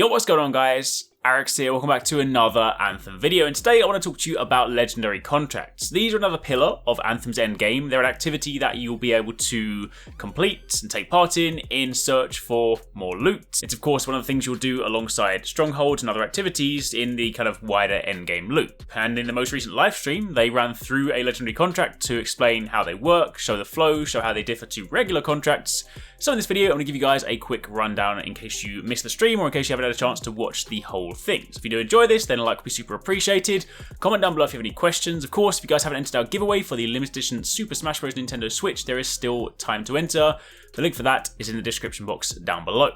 Yo, what's going on guys? Arekkz here, welcome back to another Anthem video, and today I want to talk to you about legendary contracts. These are another pillar of Anthem's endgame. They're an activity that you'll be able to complete and take part in search for more loot. It's of course one of the things you'll do alongside strongholds and other activities in the kind of wider endgame loop. And in the most recent live stream, they ran through a legendary contract to explain how they work, show the flow, show how they differ to regular contracts. So in this video, I'm going to give you guys a quick rundown in case you missed the stream or in case you haven't had a chance to watch the whole thing. So if you do enjoy this, then a like would be super appreciated. Comment down below if you have any questions. Of course, if you guys haven't entered our giveaway for the limited edition Super Smash Bros. Nintendo Switch, there is still time to enter. The link for that is in the description box down below.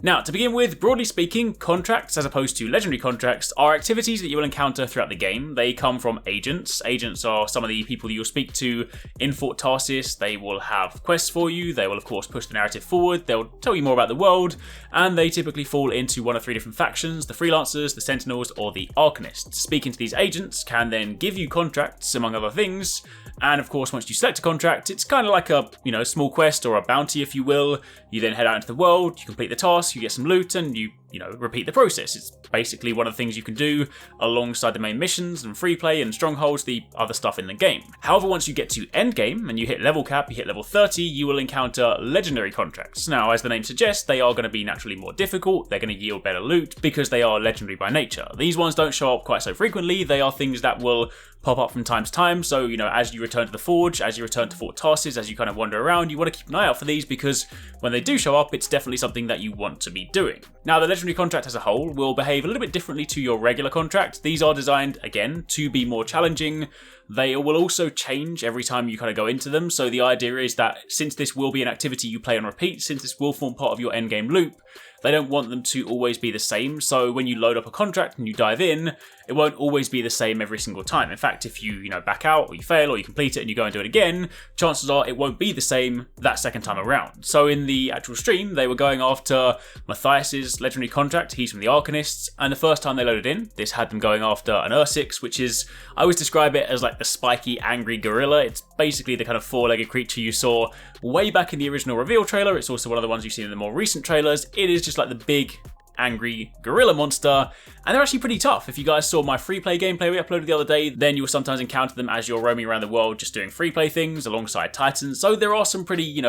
Now, to begin with, broadly speaking, contracts, as opposed to legendary contracts, are activities that you will encounter throughout the game. They come from agents. Agents are some of the people that you'll speak to in Fort Tarsis. They will have quests for you. They will, of course, push the narrative forward. They'll tell you more about the world, and they typically fall into one of three different factions: the Freelancers, the Sentinels, or the Arcanists. Speaking to these agents can then give you contracts, among other things. And of course, once you select a contract, it's kind of like a, small quest or a bounty, if you will. You then head out into the world, you complete the task, you get some loot, and you repeat the process. It's basically one of the things you can do alongside the main missions and free play and strongholds, the other stuff in the game. However, once you get to endgame and you hit level cap, you hit level 30, you will encounter legendary contracts. Now, as the name suggests, they are going to be naturally more difficult. They're going to yield better loot because they are legendary by nature. These ones don't show up quite so frequently. They are things that will pop up from time to time. So, as you return to the Forge, as you return to Fort Tarsis, as you kind of wander around, you want to keep an eye out for these because when they do show up, it's definitely something that you want to be doing. Now, the legendary contract as a whole will behave a little bit differently to your regular contract. These are designed, again, to be more challenging. They will also change every time you kind of go into them. So the idea is that since this will be an activity you play on repeat, since this will form part of your endgame loop, they don't want them to always be the same. So when you load up a contract and you dive in, it won't always be the same every single time. In fact, if you, back out or you fail or you complete it and you go and do it again, chances are it won't be the same that second time around. So in the actual stream, they were going after Matthias's legendary contract. He's from the Arcanists. And the first time they loaded in, this had them going after an Earbuds, which is, I always describe it as like the spiky, angry gorilla. It's basically the kind of four-legged creature you saw way back in the original reveal trailer. It's also one of the ones you've seen in the more recent trailers. It is just like the big, angry gorilla monster, and they're actually pretty tough. If you guys saw my free play gameplay we uploaded the other day, then you'll sometimes encounter them as you're roaming around the world just doing free play things alongside Titans. So there are some pretty,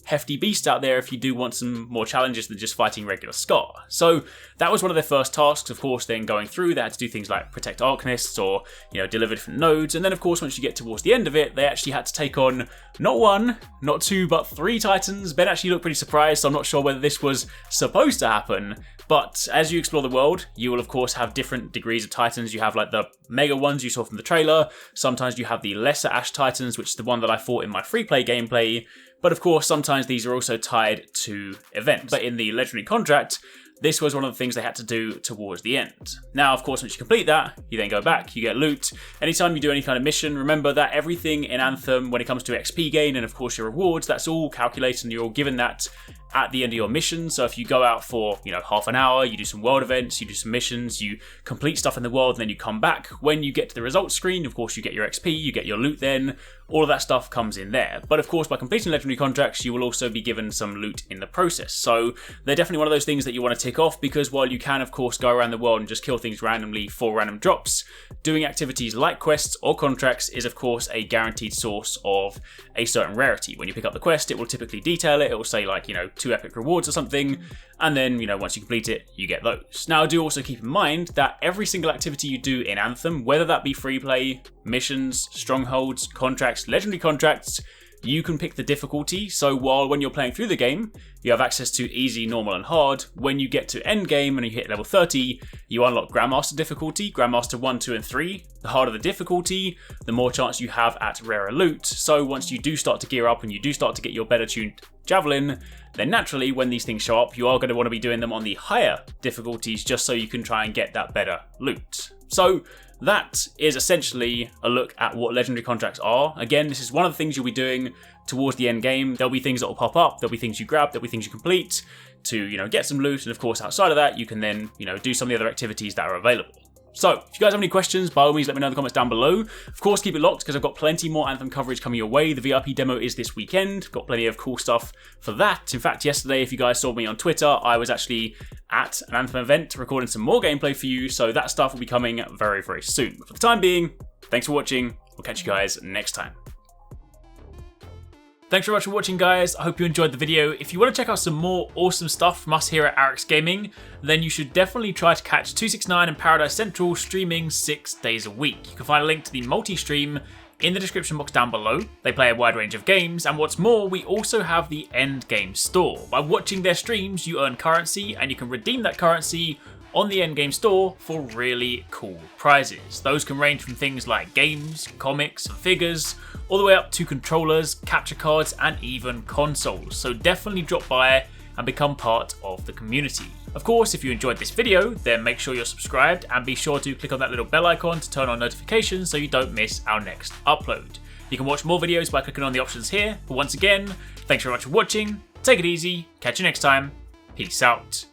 hefty beasts out there if you do want some more challenges than just fighting regular Scar. So that was one of their first tasks. Of course, then going through, they had to do things like protect Arcanists or, deliver different nodes. And then, of course, once you get towards the end of it, they actually had to take on not one, not two, but 3 Titans. Ben actually looked pretty surprised, so I'm not sure whether this was supposed to happen. But as you explore the world, you will, of course, have different degrees of Titans. You have like the mega ones you saw from the trailer. Sometimes you have the lesser Ash Titans, which is the one that I fought in my free play gameplay. But of course, sometimes these are also tied to events. But in the legendary contract, this was one of the things they had to do towards the end. Now, of course, once you complete that, you then go back, you get loot. Anytime you do any kind of mission, remember that everything in Anthem, when it comes to XP gain and of course your rewards, that's all calculated and you're all given that at the end of your mission. So if you go out for, half an hour, you do some world events, you do some missions, you complete stuff in the world, and then you come back. When you get to the results screen, of course, you get your XP, you get your loot then. All of that stuff comes in there. But of course, by completing legendary contracts, you will also be given some loot in the process. So they're definitely one of those things that you want to tick off because while you can, of course, go around the world and just kill things randomly for random drops, doing activities like quests or contracts is, of course, a guaranteed source of a certain rarity. When you pick up the quest, it will typically detail it. It will say like, 2 epic rewards or something. And then, once you complete it, you get those. Now, do also keep in mind that every single activity you do in Anthem, whether that be free play, missions, strongholds, contracts, legendary contracts, you can pick the difficulty. So while when you're playing through the game, you have access to easy, normal, and hard, when you get to end game and you hit level 30, you unlock Grandmaster difficulty, Grandmaster 1, 2, and 3. The harder the difficulty, the more chance you have at rarer loot. So once you do start to gear up and you do start to get your better tuned javelin, then naturally when these things show up, you are going to want to be doing them on the higher difficulties just so you can try and get that better loot. So that is essentially a look at what legendary contracts are. Again, this is one of the things you'll be doing towards the end game. There'll be things that will pop up, there'll be things you grab, there'll be things you complete to, get some loot. And of course, outside of that, you can then, do some of the other activities that are available. So, if you guys have any questions, by all means let me know in the comments down below. Of course, keep it locked because I've got plenty more Anthem coverage coming your way. The VIP demo is this weekend. Got plenty of cool stuff for that. In fact, yesterday, if you guys saw me on Twitter, I was actually at an Anthem event recording some more gameplay for you, so that stuff will be coming very, very soon. But for the time being, thanks for watching. We'll catch you guys next time. Thanks very much for watching, guys. I hope you enjoyed the video. If you want to check out some more awesome stuff from us here at Arekkz Gaming, then you should definitely try to catch TwoSixNine and Paradise Central streaming 6 days a week. You can find a link to the multi-stream in the description box down below. They play a wide range of games, and what's more, we also have the Endgame store. By watching their streams, you earn currency, and you can redeem that currency on the Endgame store for really cool prizes. Those can range from things like games, comics, and figures, all the way up to controllers, capture cards, and even consoles. So definitely drop by and become part of the community. Of course, if you enjoyed this video, then make sure you're subscribed and be sure to click on that little bell icon to turn on notifications so you don't miss our next upload. You can watch more videos by clicking on the options here, but once again, thanks very much for watching, take it easy, catch you next time, peace out.